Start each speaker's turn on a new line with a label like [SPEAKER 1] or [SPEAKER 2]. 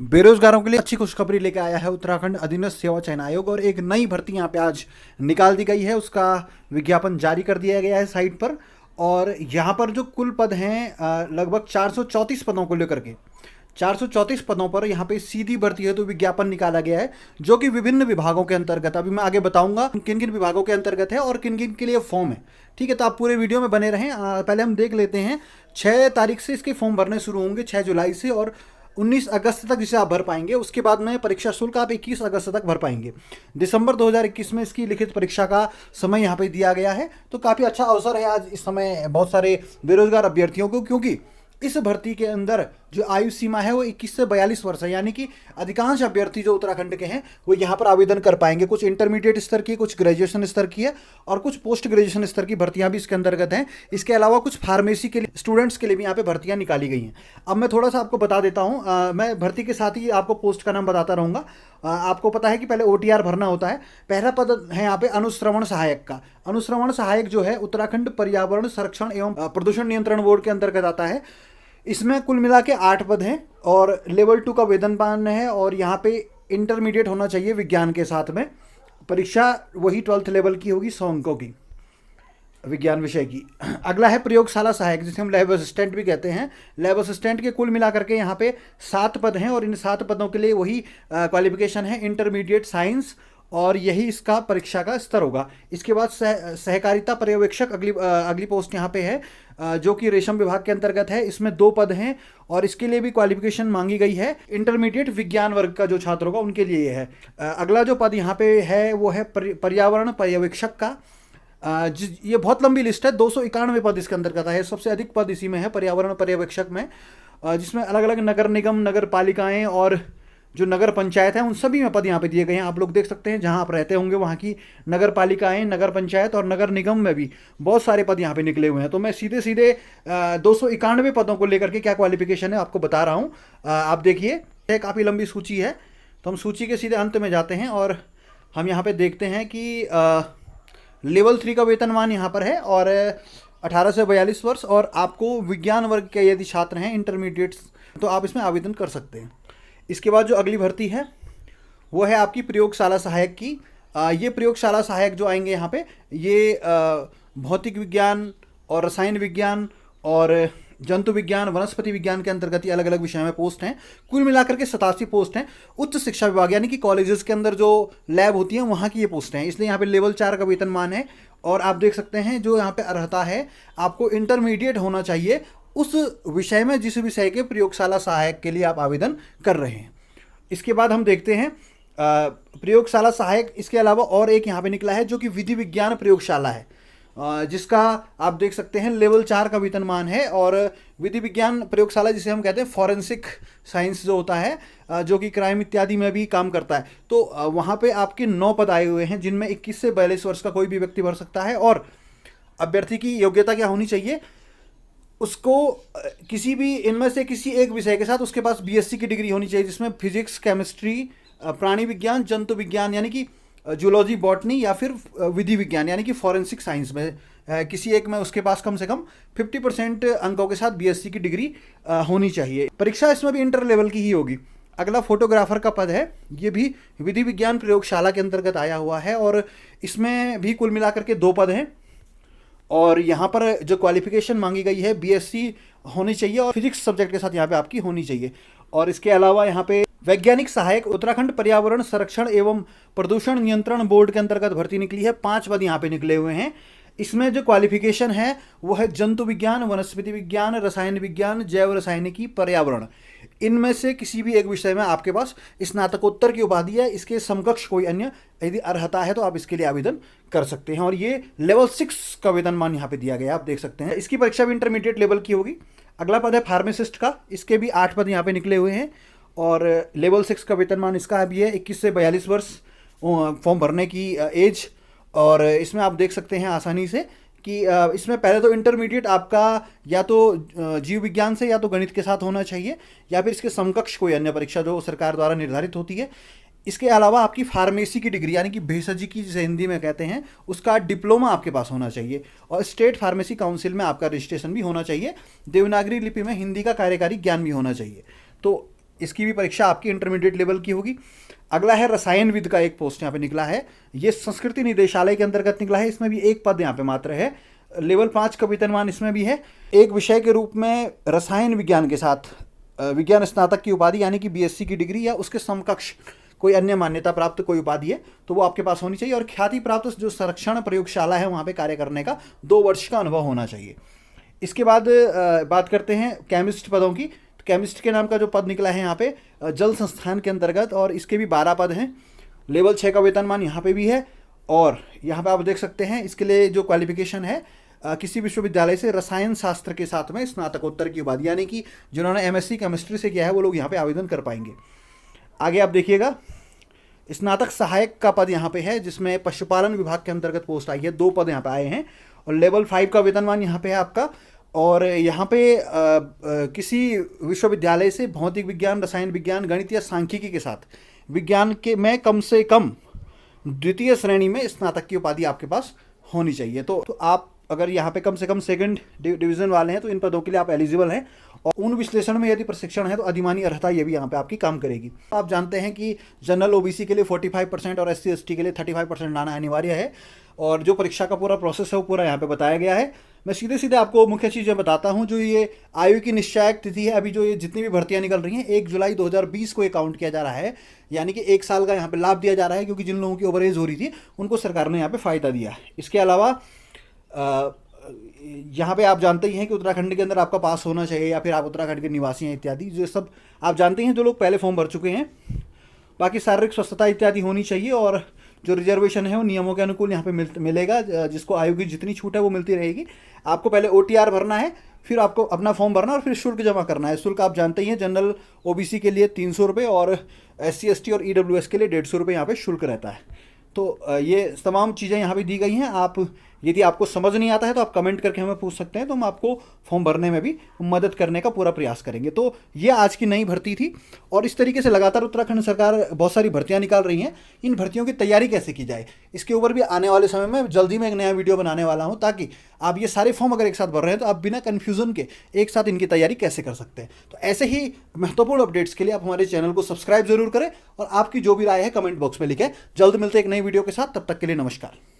[SPEAKER 1] बेरोजगारों के लिए अच्छी खुशखबरी लेकर आया है उत्तराखंड अधीनस्थ सेवा चयन आयोग और एक नई भर्ती यहाँ पे आज निकाल दी गई है। उसका विज्ञापन जारी कर दिया गया है साइट पर। और यहाँ पर जो कुल पद हैं लगभग 434 पदों को लेकर के 434 पदों पर यहाँ पे सीधी भर्ती है, तो विज्ञापन निकाला गया है जो कि विभिन्न विभागों के अंतर्गत, अभी मैं आगे बताऊंगा किन किन विभागों के अंतर्गत है और किन किन के लिए फॉर्म है। ठीक है, तो आप पूरे वीडियो में बने रहें। पहले हम देख लेते हैं। 6 तारीख से इसके फॉर्म भरने शुरू होंगे, 6 जुलाई से, और 19 अगस्त तक जिसे आप भर पाएंगे। उसके बाद में परीक्षा शुल्क आप 21 अगस्त तक भर पाएंगे। दिसंबर 2021 में इसकी लिखित परीक्षा का समय यहाँ पे दिया गया है। तो काफ़ी अच्छा अवसर है आज इस समय बहुत सारे बेरोजगार अभ्यर्थियों को, क्योंकि इस भर्ती के अंदर जो आयु सीमा है वो 21 से 42 वर्ष है। यानी कि अधिकांश अभ्यर्थी जो उत्तराखंड के हैं वो यहाँ पर आवेदन कर पाएंगे। कुछ इंटरमीडिएट स्तर की, कुछ ग्रेजुएशन स्तर की है और कुछ पोस्ट ग्रेजुएशन स्तर की भर्तियां भी इसके अंतर्गत हैं। इसके अलावा कुछ फार्मेसी के लिए स्टूडेंट्स के लिए भी यहाँ पे भर्तियां निकाली गई हैं। अब मैं थोड़ा सा आपको बता देता हूँ। मैं भर्ती के साथ ही आपको पोस्ट का नाम बताता रहूँगा। आपको पता है कि पहले OTR भरना होता है। पहला पद है यहाँ पे अनुश्रवण सहायक का। अनुश्रवण सहायक जो है उत्तराखंड पर्यावरण संरक्षण एवं प्रदूषण नियंत्रण बोर्ड के अंतर्गत आता है। इसमें कुल मिला के 8 पद हैं और लेवल 2 का वेतनमान है। और यहाँ पे इंटरमीडिएट होना चाहिए विज्ञान के साथ में। परीक्षा वही 12th लेवल की होगी, 100 अंकों की विज्ञान विषय की। अगला है प्रयोगशाला सहायक, जिसे हम लैब असिस्टेंट भी कहते हैं। लैब असिस्टेंट के कुल मिलाकर के यहाँ पे 7 पद हैं और इन 7 पदों के लिए वही क्वालिफिकेशन है, इंटरमीडिएट साइंस, और यही इसका परीक्षा का स्तर होगा। इसके बाद सहकारिता पर्यवेक्षक अगली पोस्ट यहाँ पे है, जो कि रेशम विभाग के अंतर्गत है। इसमें 2 पद हैं और इसके लिए भी क्वालिफिकेशन मांगी गई है। इंटरमीडिएट विज्ञान वर्ग का जो छात्र होगा उनके लिए ये है। अगला जो पद यहाँ पे है वो है पर्यावरण पर्यवेक्षक का। ये बहुत लंबी लिस्ट है, 291 पद इसके अंतर्गत है। सबसे अधिक पद इसी में है, पर्यावरण पर्यवेक्षक में, जिसमें अलग अलग नगर निगम, नगर पालिकाएं और जो नगर पंचायत है उन सभी में पद यहाँ पे दिए गए हैं। आप लोग देख सकते हैं जहाँ आप रहते होंगे वहाँ की नगर पालिकाएं, नगर पंचायत और नगर निगम में भी बहुत सारे पद यहाँ पे निकले हुए हैं। तो मैं सीधे सीधे 291 पदों को लेकर के क्या क्वालिफिकेशन है आपको बता रहा हूँ। आप देखिए, काफ़ी लंबी सूची है, तो हम सूची के सीधे अंत में जाते हैं और हम यहाँ पर देखते हैं कि लेवल 3 का वेतनमान यहाँ पर है और 18 से 42 वर्ष। और आपको विज्ञान वर्ग के यदि छात्र हैं इंटरमीडिएट्स, तो आप इसमें आवेदन कर सकते हैं। इसके बाद जो अगली भर्ती है वो है आपकी प्रयोगशाला सहायक की। ये प्रयोगशाला सहायक जो आएंगे यहाँ पे, ये भौतिक विज्ञान और रसायन विज्ञान और जंतु विज्ञान, वनस्पति विज्ञान के अंतर्गत ही अलग अलग विषयों में पोस्ट हैं। कुल मिलाकर के 87 पोस्ट हैं। उच्च शिक्षा विभाग यानी कि कॉलेजेस के अंदर जो लैब होती हैं वहाँ की ये पोस्ट हैं, इसलिए यहाँ पे लेवल 4 का वेतनमान है। और आप देख सकते हैं जो यहाँ पे अर्हता है, आपको इंटरमीडिएट होना चाहिए उस विषय में जिस विषय के प्रयोगशाला सहायक के लिए आप आवेदन कर रहे हैं। इसके बाद हम देखते हैं प्रयोगशाला सहायक। इसके अलावा और एक यहाँ पे निकला है जो कि विधि विज्ञान प्रयोगशाला है, जिसका आप देख सकते हैं लेवल 4 का वेतनमान है। और विधि विज्ञान प्रयोगशाला जिसे हम कहते हैं फॉरेंसिक साइंस जो होता है, जो कि क्राइम इत्यादि में भी काम करता है, तो वहाँ पे आपके 9 पद आए हुए हैं, जिनमें 21 से 42 वर्ष का कोई भी व्यक्ति भर सकता है। और अभ्यर्थी की योग्यता क्या होनी चाहिए, उसको किसी भी इनमें से किसी एक विषय के साथ उसके पास BSc की डिग्री होनी चाहिए, जिसमें फिजिक्स, केमिस्ट्री, प्राणी विज्ञान, जंतु विज्ञान यानी कि जूलॉजी, बॉटनी, या फिर विधि विज्ञान यानी कि फॉरेंसिक साइंस में किसी एक में उसके पास कम से कम 50% अंकों के साथ BSc की डिग्री होनी चाहिए। परीक्षा इसमें भी इंटर लेवल की ही होगी। अगला फोटोग्राफर का पद है, ये भी विधि विज्ञान प्रयोगशाला के अंतर्गत आया हुआ है और इसमें भी कुल मिलाकर के 2 पद हैं। और यहाँ पर जो क्वालिफिकेशन मांगी गई है BSc होनी चाहिए और फिजिक्स सब्जेक्ट के साथ यहाँ पे आपकी होनी चाहिए। और इसके अलावा यहाँ पे वैज्ञानिक सहायक उत्तराखंड पर्यावरण संरक्षण एवं प्रदूषण नियंत्रण बोर्ड के अंतर्गत भर्ती निकली है। 5 पद यहाँ पे निकले हुए हैं। इसमें जो क्वालिफिकेशन है वो है जंतु विज्ञान, वनस्पति विज्ञान, रसायन विज्ञान, जैव रसायनिकी, पर्यावरण। इनमें से किसी भी एक विषय में आपके पास स्नातकोत्तर की उपाधि है। इसके समकक्ष कोई अन्य यदि अर्हता है तो आप इसके लिए आवेदन कर सकते हैं। और ये लेवल 6 का वेतनमान यहाँ पे दिया गया है, आप देख सकते हैं। इसकी परीक्षा भी इंटरमीडिएट लेवल की होगी। अगला पद है फार्मासिस्ट का। इसके भी 8 पद यहाँ पे निकले हुए हैं और लेवल 6 का वेतनमान इसका भी है 21 से 42 वर्ष फॉर्म भरने की एज। और इसमें आप देख सकते हैं आसानी से कि इसमें पहले तो इंटरमीडिएट आपका या तो जीव विज्ञान से या तो गणित के साथ होना चाहिए, या फिर इसके समकक्ष कोई अन्य परीक्षा जो सरकार द्वारा निर्धारित होती है। इसके अलावा आपकी फार्मेसी की डिग्री यानी कि भेषजी की जिसे हिंदी में कहते हैं उसका डिप्लोमा आपके पास होना चाहिए और स्टेट फार्मेसी काउंसिल में आपका रजिस्ट्रेशन भी होना चाहिए। देवनागरी लिपि में हिंदी का कार्यकारी ज्ञान भी होना चाहिए। तो इसकी भी परीक्षा आपकी इंटरमीडिएट लेवल की होगी। अगला है रसायनविद का एक पोस्ट यहाँ पे निकला है, ये संस्कृति निदेशालय के अंतर्गत निकला है। इसमें भी एक पद यहाँ पे मात्र है, लेवल 5 का वेतनमान इसमें भी है। एक विषय के रूप में रसायन विज्ञान के साथ विज्ञान स्नातक की उपाधि यानी कि बीएससी की डिग्री या उसके समकक्ष कोई अन्य मान्यता प्राप्त कोई उपाधि है तो वो आपके पास होनी चाहिए। और ख्याति प्राप्त जो संरक्षण प्रयोगशाला है वहाँ पे कार्य करने का 2 वर्ष का अनुभव होना चाहिए। इसके बाद बात करते हैं केमिस्ट पदों की। तो केमिस्ट के नाम का जो पद निकला है यहाँ पे जल संस्थान के अंतर्गत, और इसके भी 12 पद हैं। लेवल 6 का वेतनमान यहाँ पे भी है। और यहाँ पे आप देख सकते हैं इसके लिए जो क्वालिफिकेशन है किसी विश्वविद्यालय से रसायन शास्त्र के साथ में स्नातकोत्तर की उपाधि, यानी कि जिन्होंने एमएससी केमिस्ट्री से किया है वो लोग यहाँ पे आवेदन कर पाएंगे। आगे आप देखिएगा स्नातक सहायक का पद यहाँ पे है, जिसमें पशुपालन विभाग के अंतर्गत पोस्ट आई है। 2 पद यहाँ पे आए हैं और लेवल 5 का वेतनमान यहाँ पे है आपका। और यहाँ पे किसी विश्वविद्यालय से भौतिक विज्ञान, रसायन विज्ञान, गणित या सांख्यिकी के साथ विज्ञान के में कम से कम 2य श्रेणी में स्नातक की उपाधि आपके पास होनी चाहिए। तो आप अगर यहाँ पे कम से कम 2nd डिवीज़न वाले हैं तो इन पदों के लिए आप एलिजिबल हैं। और उन विश्लेषण में यदि प्रशिक्षण है तो अधिमानी अर्हता ये भी यहाँ पे आपकी काम करेगी। आप जानते हैं कि जनरल ओबीसी के लिए 45% और एससी एसटी के लिए 35% लाना अनिवार्य है। और जो परीक्षा का पूरा प्रोसेस है वो पूरा यहाँ पे बताया गया है। मैं सीधे सीधे आपको मुख्य चीज़ें बताता हूँ। जो ये आयु की निश्चायक तिथि है, अभी जो ये जितनी भी भर्तियाँ निकल रही हैं 1 जुलाई 2020 को ये काउंट किया जा रहा है, यानी कि 1 साल का यहाँ पे लाभ दिया जा रहा है, क्योंकि जिन लोगों की ओवर एज हो रही थी उनको सरकार ने यहाँ पे फ़ायदा दिया है। इसके अलावा यहाँ पे आप जानते ही हैं कि उत्तराखंड के अंदर आपका पास होना चाहिए या फिर आप उत्तराखंड के निवासी हैं इत्यादि, जो सब आप जानते हैं जो लोग पहले फॉर्म भर चुके हैं। बाकी शारीरिक स्वस्थता इत्यादि होनी चाहिए। और जो रिजर्वेशन है वो नियमों के अनुकूल यहाँ पे मिलेगा। जिसको आयु की जितनी छूट है वो मिलती रहेगी। आपको पहले OTR भरना है, फिर आपको अपना फॉर्म भरना और फिर शुल्क जमा करना है। शुल्क आप जानते ही हैं, जनरल OBC के लिए 300 रुपये और SC ST और EWS के लिए 150 रुपये यहाँ पे शुल्क रहता है। तो ये तमाम चीज़ें यहाँ पे दी गई हैं। आप यदि आपको समझ नहीं आता है तो आप कमेंट करके हमें पूछ सकते हैं, तो हम आपको फॉर्म भरने में भी मदद करने का पूरा प्रयास करेंगे। तो ये आज की नई भर्ती थी और इस तरीके से लगातार उत्तराखंड सरकार बहुत सारी भर्तियां निकाल रही हैं। इन भर्तियों की तैयारी कैसे की जाए इसके ऊपर भी आने वाले समय में जल्दी में एक नया वीडियो बनाने वाला हूँ, ताकि आप ये सारे फॉर्म अगर एक साथ भर रहे हैं तो आप बिना कन्फ्यूज़न के एक साथ इनकी तैयारी कैसे कर सकते हैं। तो ऐसे ही महत्वपूर्ण अपडेट्स के लिए आप हमारे चैनल को सब्सक्राइब जरूर करें और आपकी जो भी राय है कमेंट बॉक्स में लिखें। जल्द मिलते एक नई वीडियो के साथ, तब तक के लिए नमस्कार।